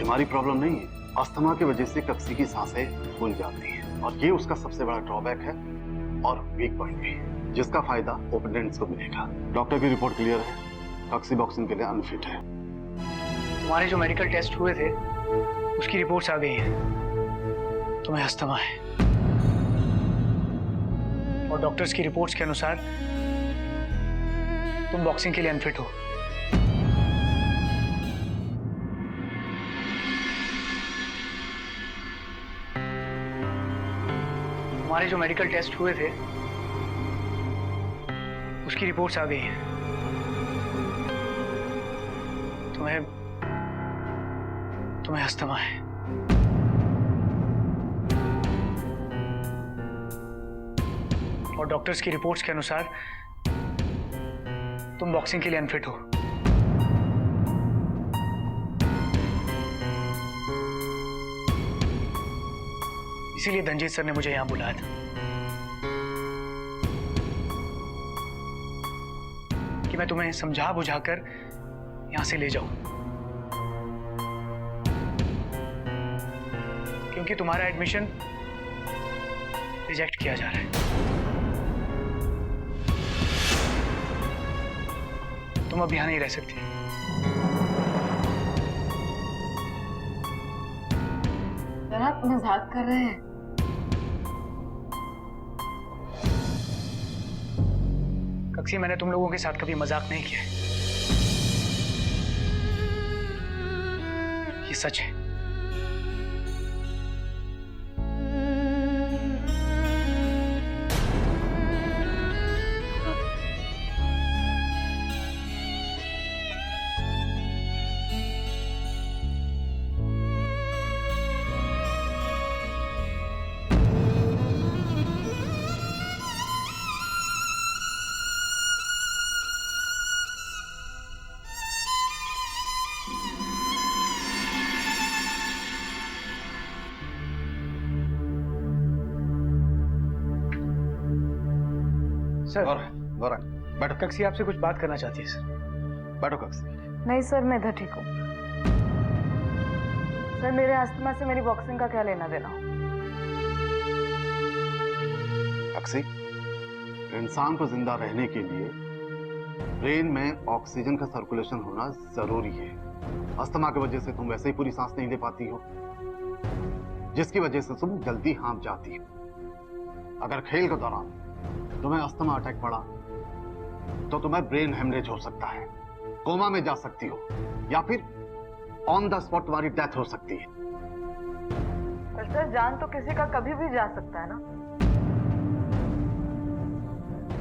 बीमारी प्रॉब्लम नहीं है, अस्थमा की वजह से कक्सी की सांसें फूल जाती हैं और ये उसका सबसे बड़ा ड्रॉबैक है और वीक पॉइंट भी, जिसका फायदा ओपोनेंट्स को मिलेगा। डॉक्टर की रिपोर्ट क्लियर है, कक्सी बॉक्सिंग के लिए अनफिट है। तुम्हारे जो मेडिकल टेस्ट हुए थे उसकी रिपोर्ट्स आ गई हैं, तुम्हें अस्थमा है और डॉक्टर्स की रिपोर्ट्स के अनुसार तुम बॉक्सिंग के लिए अनफिट हो। तुम्हारे जो मेडिकल टेस्ट हुए थे उसकी रिपोर्ट्स आ गई हैं, तुम्हें अस्थमा है और डॉक्टर्स की रिपोर्ट्स के अनुसार तुम बॉक्सिंग के लिए अनफिट हो। इसीलिए धनजीत सर ने मुझे यहां बुलाया था कि मैं तुम्हें समझा बुझाकर यहां से ले जाऊं, क्योंकि तुम्हारा एडमिशन रिजेक्ट किया जा रहा है। तुम अब यहां नहीं रह सकती। सर आप मजाक कर रहे हैं? कक्सी, मैंने तुम लोगों के साथ कभी मजाक नहीं किया है, ये सच है। सर, बैठो। कक्सी आपसे कुछ बात करना चाहती है सर। बैठो कक्सी। नहीं सर, मैं इधर ठीक हूँ। सर मेरे अस्थमा से मेरी बॉक्सिंग का क्या लेना देना? कक्सी, इंसान को जिंदा रहने के लिए ब्रेन में ऑक्सीजन का सर्कुलेशन होना जरूरी है। अस्थमा की वजह से तुम वैसे ही पूरी सांस नहीं ले पाती हो, जिसकी वजह से तुम जल्दी हांफ जाती हो। अगर खेल के दौरान तुम्हें अस्थमा अटैक पड़ा तो तुम्हें ब्रेन हेमरेज हो सकता है, कोमा में जा सकती हो, या फिर ऑन द स्पॉट तुम्हारी डेथ हो सकती है। पर सर जान तो किसी का कभी भी जा सकता है ना।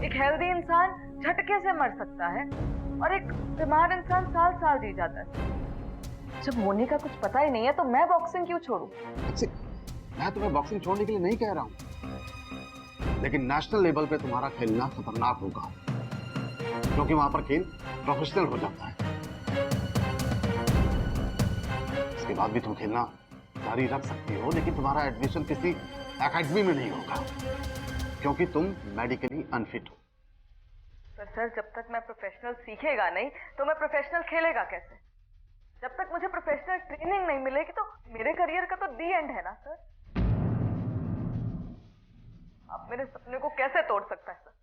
एक हेल्दी इंसान झटके से मर सकता है और एक बीमार इंसान साल साल जी जाता है। जब होने का कुछ पता ही नहीं है तो मैं बॉक्सिंग क्यों छोड़ूं? मैं तुम्हें बॉक्सिंग छोड़ने के लिए नहीं कह रहा हूं, लेकिन नेशनल लेवल पे तुम्हारा खेलना खतरनाक होगा, क्योंकि वहां पर खेल प्रोफेशनल हो जाता है। इसके बाद भी तुम खेलना जारी रख सकती हो, लेकिन तुम्हारा एडमिशन किसी एकेडमी में नहीं होगा, क्योंकि तुम मेडिकली अनफिट हो। सर जब तक मैं प्रोफेशनल सीखेगा नहीं तो मैं प्रोफेशनल खेलेगा कैसे? जब तक मुझे प्रोफेशनल ट्रेनिंग नहीं मिलेगी तो मेरे करियर का तो दी एंड है ना सर। आप मेरे सपने को कैसे तोड़ सकता है सर?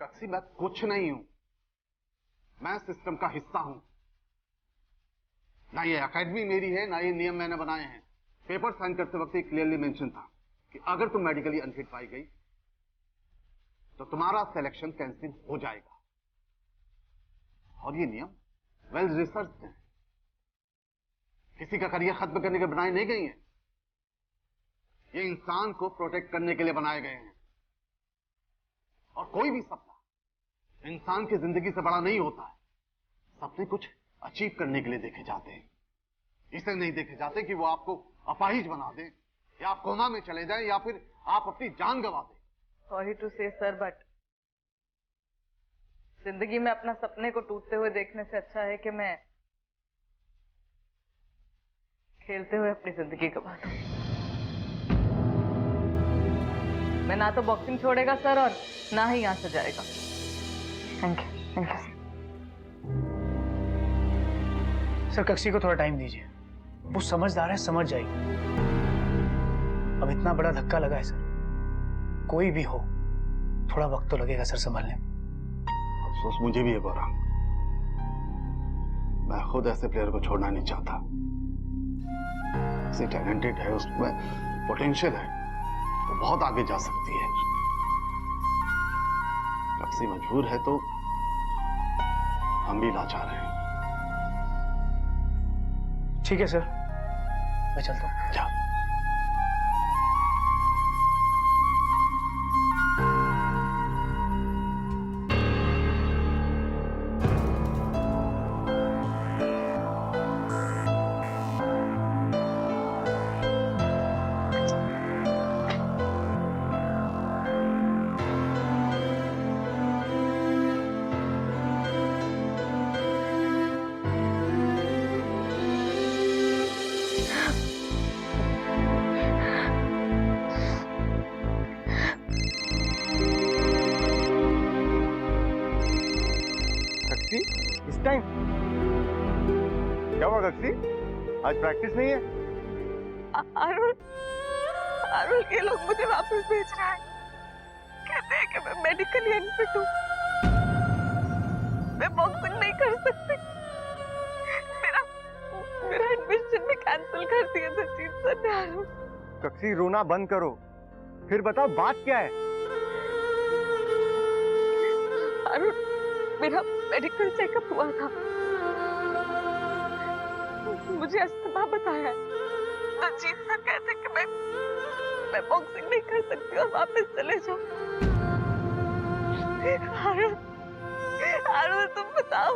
कक्सी, मैं कुछ नहीं हूं, मैं सिस्टम का हिस्सा हूं। ना ये एकेडमी मेरी है, ना ये नियम मैंने बनाए हैं। पेपर साइन करते वक्त क्लियरली मेंशन था कि अगर तुम मेडिकली अनफिट पाई गई तो तुम्हारा सिलेक्शन कैंसिल हो जाएगा, और ये नियम वेल रिसर्च हैं, किसी का करियर खत्म करने के बनाए नहीं गए हैं। ये इंसान को प्रोटेक्ट करने के लिए बनाए गए हैं, और कोई भी सपना इंसान की जिंदगी से बड़ा नहीं होता है। सपने कुछ अचीव करने के लिए देखे जाते हैं, इसे नहीं देखे जाते कि वो आपको अपाहिज बना दे, या आप कोमा में चले जाएं, या फिर आप अपनी जान गंवा दें। सॉरी टू से सर, बट जिंदगी में अपना सपने को टूटते हुए देखने से अच्छा है कि मैं खेलते हुए अपनी जिंदगी गंवा दूं। मैं ना तो बॉक्सिंग छोड़ेगा सर और ना ही यहां से जाएगा। Thank you sir. सर कक्षी को थोड़ा टाइम दीजिए, वो समझदार है, समझ जाएगी। अब इतना बड़ा धक्का लगा है सर, कोई भी हो थोड़ा वक्त तो लगेगा सर संभालने में। अफसोस मुझे भी है गौरांग, मैं खुद ऐसे प्लेयर को छोड़ना नहीं चाहता। ऐसे टैलेंटेड है, उसमें पोटेंशियल है, वो बहुत आगे जा सकती है। कक्षी मजबूर है तो हम भी लाचार हैं। ठीक है सर, मैं चलता हूँ। जा। इस टाइम क्या हुआ कक्षी? आज प्रैक्टिस नहीं है? अरुण, अरुण ये लोग मुझे वापस भेज रहा है। कहते हैं कि मैं मेडिकली अनफिट हूँ, मैं बॉक्सिंग नहीं कर सकती। मेरा एडमिशन भी कैंसिल कर दिया था जीत सर ने। अरुण कक्षी रोना बंद करो, फिर बताओ बात क्या है? अरुण मेरा मेडिकल चेकअप हुआ था, मुझे अस्थमा बताया है। तो जीत सर कहते कि मैं बॉक्सिंग नहीं कर सकती और वापस चले जाओ। अरुण तुम बताओ,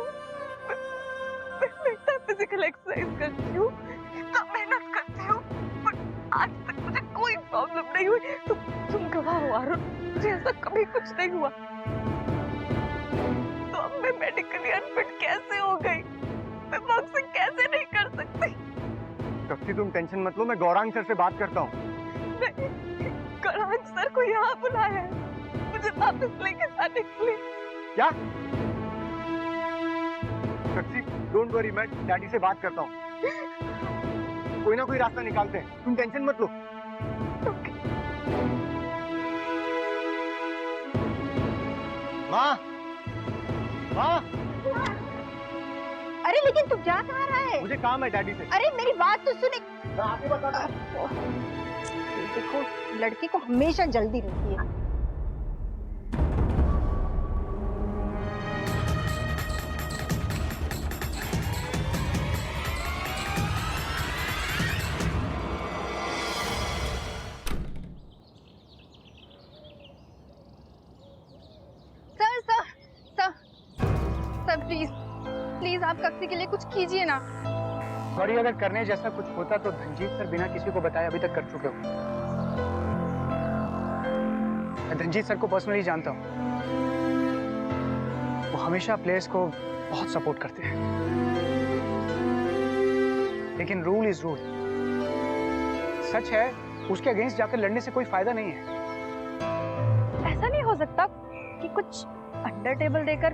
मैं इतना फिजिकल एक्सरसाइज करती हूँ, इतना मेहनत करती हूँ, पर आज तक मुझे कोई प्रॉब्लम नहीं हुई। तुम गवाह हो अरुण, मुझे ऐसा कभी कुछ नहीं हुआ। मैं मेडिकली अनफिट कैसे हो गई? मैं बॉक्सिंग कैसे नहीं कर सकती? कक्षी तुम टेंशन मत लो, मैं गौरांग सर से बात करता हूँ। नहीं, गौरांग सर को यहाँ बुलाया है मुझे वापस लेके जाने के लिए। क्या? कक्षी डोंट वरी, मैं डैडी से बात करता हूँ, कोई ना कोई रास्ता निकालते हैं, तुम टेंशन मत लो। माँ, माँ। अरे लेकिन तू जा कहाँ रहा है? मुझे काम है डैडी से। अरे मेरी बात तो सुने। मैं आगे बताता हूँ। देखो लड़की को हमेशा जल्दी रहती है। सर प्लीज प्लीज आप कक्षी के लिए कुछ कीजिए ना। सॉरी, अगर करने जैसा कुछ होता तो धनजीत सर बिना किसी को बताए अभी तक कर चुके हो। मैं धनजीत सर को पर्सनली जानता हूँ, वो हमेशा प्लेयर्स को बहुत सपोर्ट करते हैं, लेकिन रूल इज रूल। सच है, उसके अगेंस्ट जाकर लड़ने से कोई फायदा नहीं है। ऐसा नहीं हो सकता कि कुछ अंडर टेबल देकर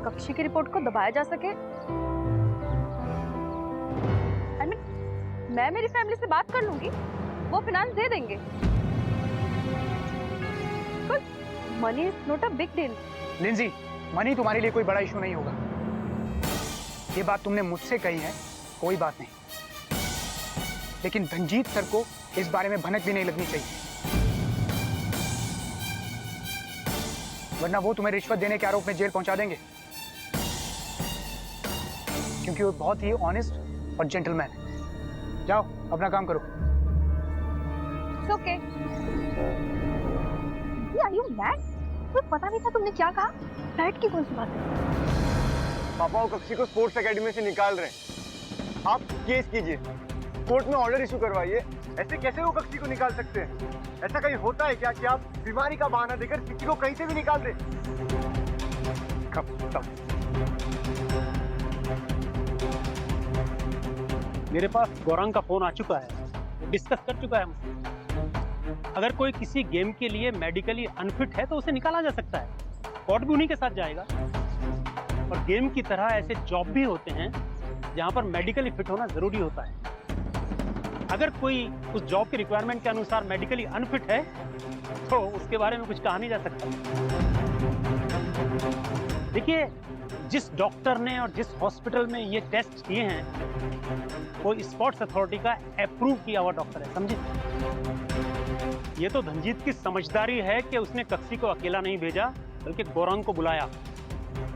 कक्षी की रिपोर्ट को दबाया जा सके। I mean, मैं मेरी फैमिली से बात कर लूंगी, वो फाइनेंस दे देंगे। Money is not a big deal. लिंजी, मनी तुम्हारे लिए कोई बड़ा इशू नहीं होगा। ये बात तुमने मुझसे कही है, कोई बात नहीं, लेकिन धनजीत सर को इस बारे में भनक भी नहीं लगनी चाहिए, वरना वो तुम्हें रिश्वत देने के आरोप में जेल पहुंचा देंगे, क्योंकि वो बहुत ही ऑनेस्ट और जेंटलमैन है। जाओ अपना काम करो। It's okay. Are you mad? तुम्हें पता नहीं था तुमने क्या कहा? फ्लाइट की कौन सी बात है? पापा वो कक्षी को स्पोर्ट्स एकेडमी से निकाल रहे हैं, आप केस कीजिए, कोर्ट में ऑर्डर इशू करवाइए। ऐसे कैसे वो कक्षी को निकाल सकते हैं? ऐसा कहीं होता है क्या कि आप बीमारी का बहाना देकर किसी को कहीं से भी निकाल दे? मेरे पास गौरांग का फोन आ चुका है, डिस्कस कर चुका है मुझसे। अगर कोई किसी गेम के लिए मेडिकली अनफिट है तो उसे निकाला जा सकता है, कोर्ट भी उन्हीं के साथ जाएगा। और गेम की तरह ऐसे जॉब भी होते हैं जहां पर मेडिकली फिट होना जरूरी होता है। अगर कोई उस जॉब की रिक्वायरमेंट के अनुसार मेडिकली अनफिट है तो उसके बारे में कुछ कहा नहीं जा सकता। देखिए, जिस डॉक्टर ने और जिस हॉस्पिटल में ये टेस्ट किए हैं वो स्पोर्ट्स अथॉरिटी का अप्रूव किया हुआ डॉक्टर है, समझे? ये तो धनजीत की समझदारी है कि उसने कक्षी को अकेला नहीं भेजा बल्कि गौरांग को बुलाया।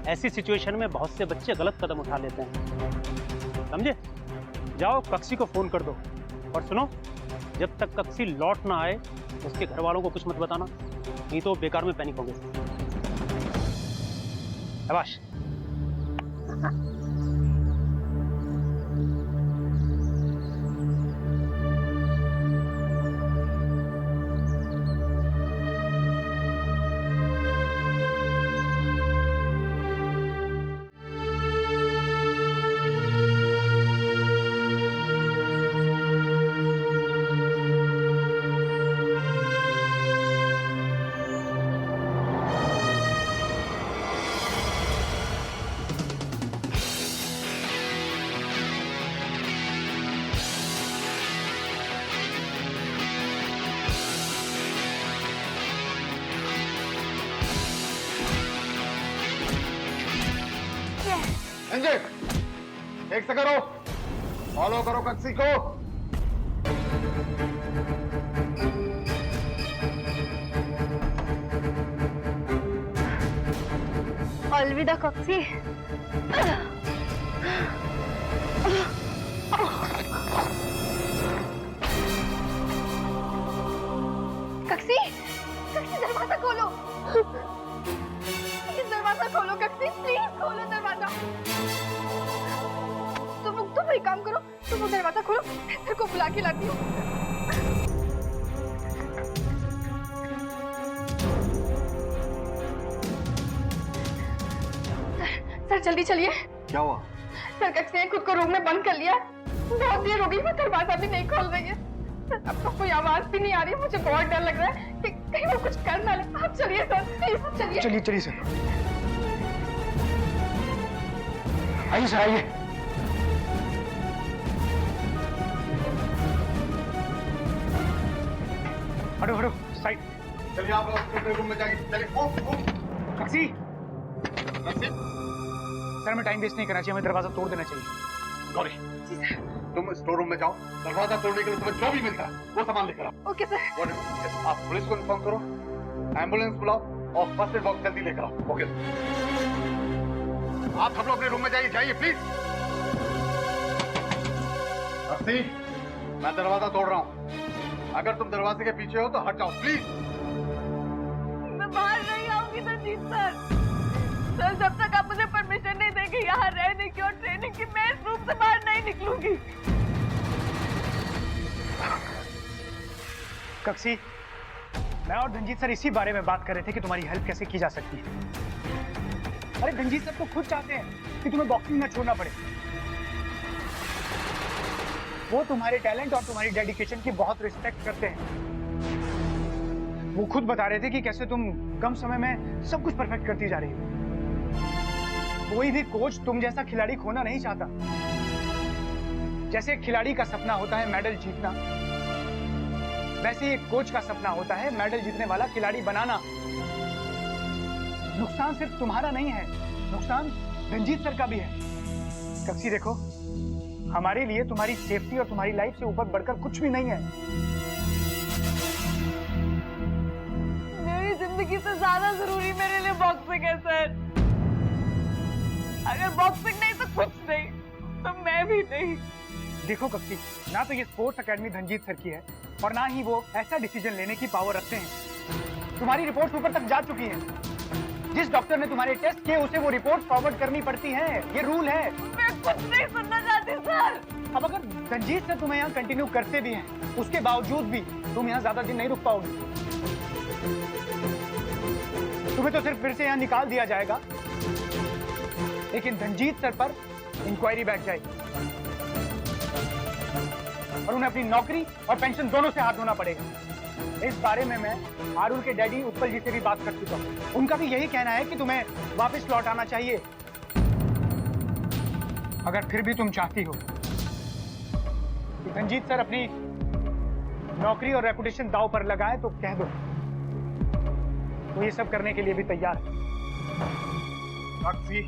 ऐसी सिचुएशन में बहुत से बच्चे गलत कदम उठा लेते हैं, समझे? जाओ कक्षी को फोन कर दो और सुनो, जब तक कक्षी लौट ना आए उसके घर वालों को कुछ मत बताना, नहीं तो बेकार में पैनिक होंगे। शाबाश। संजय, एक से करो, फॉलो करो कक्षी को। अलविदा कक्षी। कक्षी, कक्षी दरवाजा खोलो। प्लीज दरवाजा खोलो कक्षी, प्लीज खोलो दरवाजा। तुम एक काम करो, तुम वो दरवाजा खोलो, मैं सर को बुला के लाती हूँ। सर जल्दी चलिए। क्या हुआ? सर कक्षी ने खुद को रूम में बंद कर लिया। बहुत देर हो गई, मैं दरवाजा भी नहीं खोल रही है। सर अब तो कोई आवाज भी नहीं आ रही, मुझे बहुत डर लग रहा है कि कहीं वो कुछ कर ना ले। आप चलिए सर, प्लीज चलिए। चलिए चलिए सर, आइए सर, आइए। हटो हटो, साइड। चलिए आप लोग अपने रूम में जाइए। चलिए। कक्षी, सर मैं टाइम वेस्ट नहीं करना चाहिए, हमें दरवाजा तोड़ देना चाहिए। गौरी, तुम स्टोर रूम में जाओ, दरवाजा तोड़ने के लिए तुम्हें जो भी मिलता है वो सामान लेकर आओ। Okay sir. गौरी, आप पुलिस को इन्फॉर्म करो, एम्बुलेंस बुलाओ और फर्स्ट एड बॉक्स जल्दी लेकर आओ। ओके, आप सब लोग अपने रूम में जाइए, जाइए प्लीज। कक्षी, मैं दरवाजा तोड़ रहा हूँ, अगर तुम दरवाजे के पीछे हो तो हट जाओ प्लीज। मैं बाहर नहीं आऊंगी धनजीत सर। सर जब तक आप मुझे परमिशन नहीं देंगे यहाँ रहने की और ट्रेनिंग की, मैं इस रूम से बाहर नहीं निकलूंगी। कक्षी, मैं और धनजीत सर इसी बारे में बात कर रहे थे कि तुम्हारी हेल्प कैसे की जा सकती है। अरे धनजीत सर तो खुद चाहते हैं कि तुम्हें बॉक्सिंग में छोड़ना पड़े। वो तुम्हारे टैलेंट और तुम्हारी डेडिकेशन की बहुत रिस्पेक्ट करते हैं। वो खुद बता रहे थे कि कैसे तुम कम समय में सब कुछ परफेक्ट करती जा रही हो। कोई भी कोच तुम जैसा खिलाड़ी खोना नहीं चाहता। जैसे एक खिलाड़ी का सपना होता है मेडल जीतना, वैसे ही एक कोच का सपना होता है मेडल जीतने वाला खिलाड़ी बनाना। नुकसान सिर्फ तुम्हारा नहीं है, नुकसान धनजीत सर का भी है। कक्षी देखो, हमारे लिए तुम्हारी सेफ्टी और तुम्हारी लाइफ से ऊपर बढ़कर कुछ भी नहीं है। मेरी जिंदगी से ज्यादा जरूरी मेरे लिए बॉक्सिंग है सर। अगर बॉक्सिंग नहीं तो कुछ नहीं, तो मैं भी नहीं। देखो कक्षी, ना तो ये स्पोर्ट्स एकेडमी धनजीत सर की है और ना ही वो ऐसा डिसीजन लेने की पावर रखते हैं। तुम्हारी रिपोर्ट ऊपर तक जा चुकी है। जिस डॉक्टर ने तुम्हारे टेस्ट किए उसे वो रिपोर्ट फॉरवर्ड करनी पड़ती है, ये रूल है। मैं कुछ नहीं सुनना चाहती सर। अब अगर धनजीत सर तुम्हें यहाँ कंटिन्यू करते भी हैं, उसके बावजूद भी तुम यहाँ ज्यादा दिन नहीं रुक पाओगे। तुम्हें तो सिर्फ फिर से यहाँ निकाल दिया जाएगा, लेकिन धनजीत सर पर इंक्वायरी बैठ जाएगी और उन्हें अपनी नौकरी और पेंशन दोनों से हाथ धोना पड़ेगा। इस बारे में मैं आरुल के डैडी उत्पल जी से भी बात कर चुका हूँ। उनका भी यही कहना है कि तुम्हें वापस लौट आना चाहिए। अगर फिर भी तुम चाहती हो कि रंजीत सर अपनी नौकरी और रेपुटेशन दांव पर लगाए तो कह दो, वो ये सब करने के लिए भी तैयार है। साक्षी,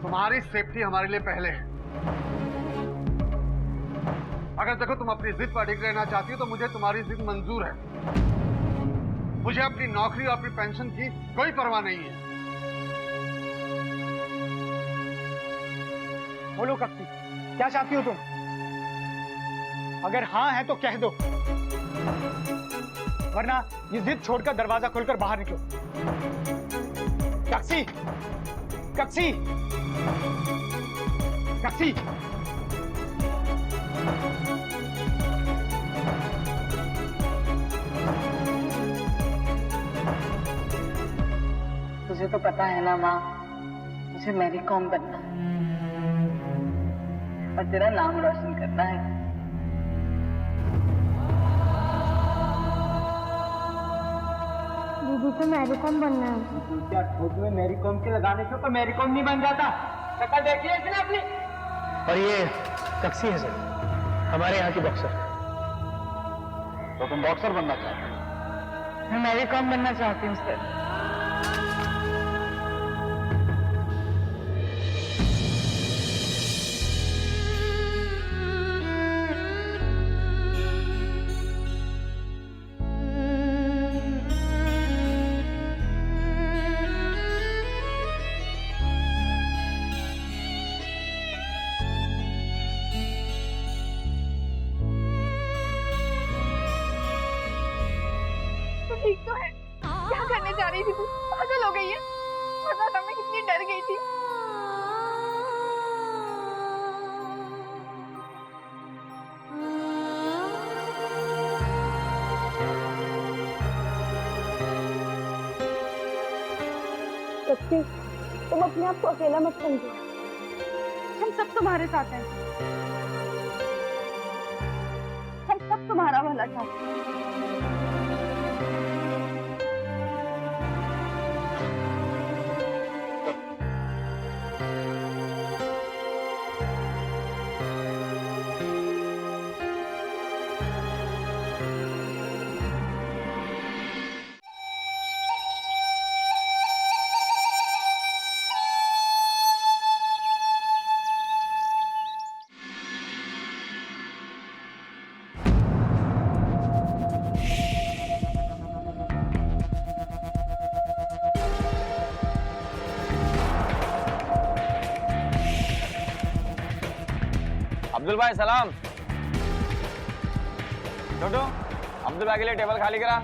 तुम्हारी सेफ्टी हमारे लिए पहले है। अगर देखो तुम अपनी जिद पर अड़िग रहना चाहती हो तो मुझे तुम्हारी जिद मंजूर है। मुझे अपनी नौकरी और अपनी पेंशन की कोई परवाह नहीं है। बोलो कप्ती, क्या चाहती हो तुम? अगर हाँ है तो कह दो, वरना ये जिद छोड़कर दरवाजा खोलकर बाहर निकलो। Taxi, taxi, taxi. तुझे तो पता है ना माँ, मुझे मैरी कॉम बनना है और तेरा नाम रोशन करना है। दीदी को मैरी कॉम बनना है। क्या खुद में मैरी कॉम के लगाने से तो मैरी कॉम नहीं बन जाता? शक्ल देखिए इसने अपनी। और ये टैक्सी है सर, हमारे यहाँ की बॉक्सर। तो तुम बॉक्सर बनना चाहते हो? मैं मैरी कॉम बनना चाहती हूँ सर। ठीक तो है, क्या करने जा रही थी तू? पागल हो गई है? पता था मैं कितनी डर गई थी। सच्ची, तुम अपने आप को अकेला मत समझो, हम सब तुम्हारे साथ हैं। हम सब तुम्हारा भला चाहते हैं। अब्दुल भाई सलाम। छोटू, अब्दुल भाई के लिए टेबल खाली करा।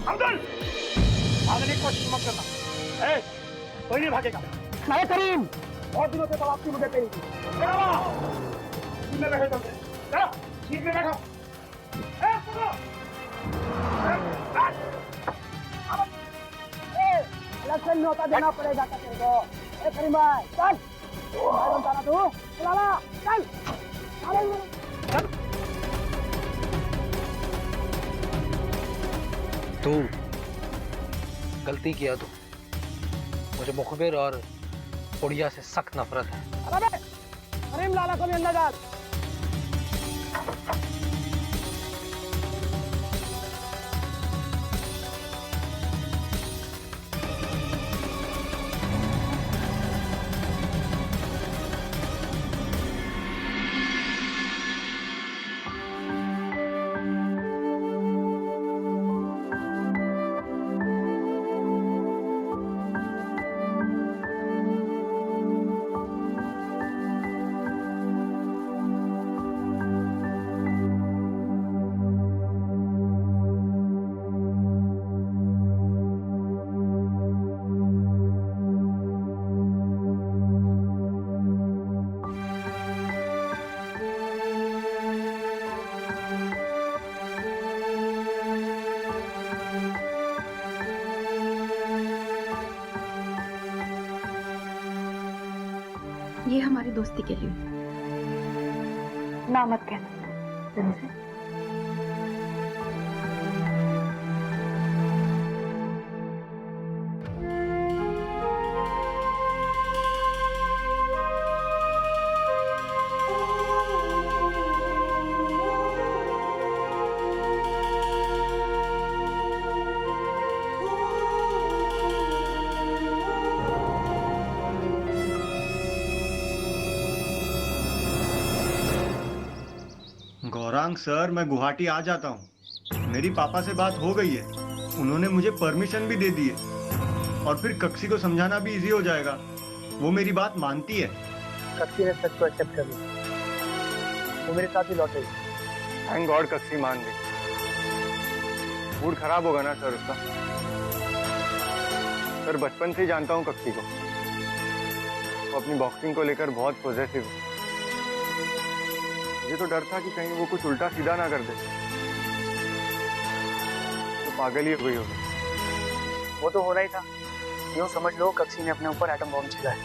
अब्दुल, भागने की कोशिश मत करना। कोई नहीं भागेगा। मैं करीम, बहुत दिनों से तलाश की मुझे तेरी थी। सीट में बैठो, चलो सीट में बैठो। इलेक्शन न्योता देना पड़ेगा तेरे को। करीम भाई चल, बनता ना तू, चला चल। तू गलती किया तो मुझे मुखबिर और उड़िया से सख्त नफरत है। करीम लाला को भी अंदर डाल। ये हमारी दोस्ती के लिए। ना मत कहना दिल से। गौरांग सर, मैं गुवाहाटी आ जाता हूँ। मेरी पापा से बात हो गई है, उन्होंने मुझे परमिशन भी दे दी है और फिर कक्षी को समझाना भी इजी हो जाएगा। वो मेरी बात मानती है। कक्षी ने सच को एक्सेप्ट कर लिया, वो मेरे साथ ही लौटेगी। थैंक गॉड कक्षी मान गई। मूड खराब होगा ना सर उसका। सर बचपन से ही जानता हूँ कक्षी को, वो अपनी बॉक्सिंग को लेकर बहुत पॉजिटिव है। मुझे तो डर था कि कहीं वो कुछ उल्टा सीधा ना कर दे, तो पागल ही हो गई होगी। वो तो होना ही था। यूँ समझ लो कक्षी ने अपने ऊपर एटम बॉम्ब छिड़ा है।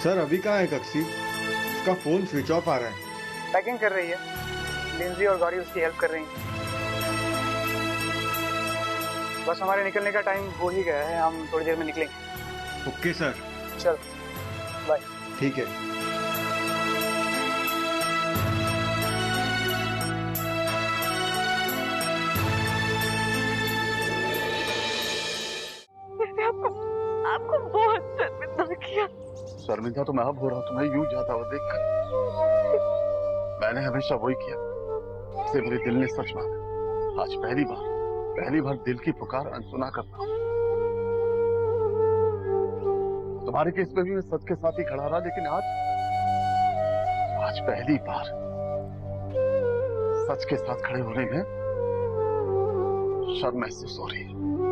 सर अभी कहाँ है कक्षी? उसका फोन स्विच ऑफ आ रहा है। पैकिंग कर रही है, लिंजी और गौरी उसकी हेल्प कर रही हैं। बस हमारे निकलने का टाइम हो ही गया है, हम थोड़ी देर में निकलेंगे। Okay sir. चल बाय। ठीक है। मैंने आपको बहुत शर्मिंदा किया। शर्मिंदा तो मैं अब हो रहा हूँ तुम्हें यूं जाता हुआ देखकर। मैंने हमेशा वही किया जिसे मेरे दिल ने सच माना। आज पहली बार दिल की पुकार अनसुना करता हूँ। तुम्हारे केस में भी मैं सच के साथ ही खड़ा रहा, लेकिन आज पहली बार सच के साथ खड़े होने में शर्म महसूस हो रही है।